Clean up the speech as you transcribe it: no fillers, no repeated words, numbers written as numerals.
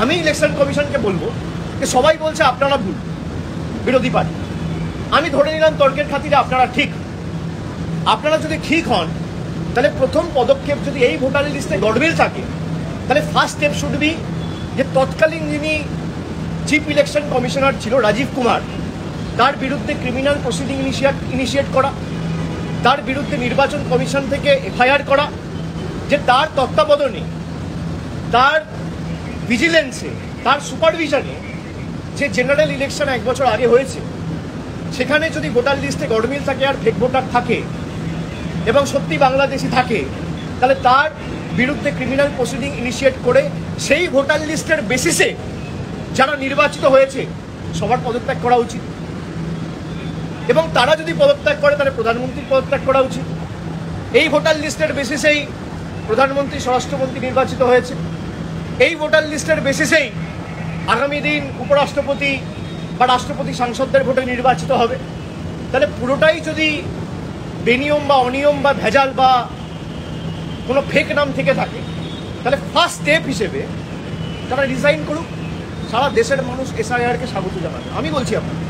আমি ইলেকশন কমিশনকে বলবো যে সবাই বলছে আপনারা ভুল, বিরোধী পার্টি। আমি ধরে নিলাম তর্কের খাতিরে আপনারা ঠিক। আপনারা যদি ঠিক হন তাহলে প্রথম পদক্ষেপ যদি এই ভোটার লিস্টে গডমিল থাকে, তাহলে ফার্স্ট স্টেপ শুড বি যে তৎকালীন যিনি চিফ ইলেকশন কমিশনার ছিল রাজীব কুমার, তার বিরুদ্ধে ক্রিমিনাল প্রসিডিং ইনিশিয়েট করা, তার বিরুদ্ধে নির্বাচন কমিশন থেকে এফআইআর করা, যে তার তত্ত্বাবধানে, তার ভিজিলেন্সে, তার সুপারভিশনে যে জেনারেল ইলেকশন 1 বছর আগে হয়েছে, সেখানে যদি ভোটার লিস্টে গডমিল থাকে আর ফেক ভোটার থাকে এবং সত্যি বাংলাদেশি থাকে, তাহলে তার বিরুদ্ধে ক্রিমিনাল প্রসিডিং ইনিশিয়েট করে সেই ভোটার লিস্টের বেসিসে যারা নির্বাচিত হয়েছে সবার পদত্যাগ করা উচিত। এবং তারা যদি পদত্যাগ করে তাহলে প্রধানমন্ত্রীর পদত্যাগ করা উচিত। এই ভোটার লিস্টের বেসিসেই প্রধানমন্ত্রী, স্বরাষ্ট্রমন্ত্রী নির্বাচিত হয়েছে। এই ভোটার লিস্টের বেসিসেই আগামী দিন উপরাষ্ট্রপতি বা রাষ্ট্রপতি সাংসদদের ভোটে নির্বাচিত হবে। তাহলে পুরোটাই যদি বেনিয়ম বা অনিয়ম বা ভেজাল বা কোনো ফেক নাম থেকে থাকে, তাহলে ফার্স্ট স্টেপ হিসেবে তারা রিজাইন করুক। সারা দেশের মানুষ এসআইআরকে স্বাগত জানাবে। আমি বলছি আপনাকে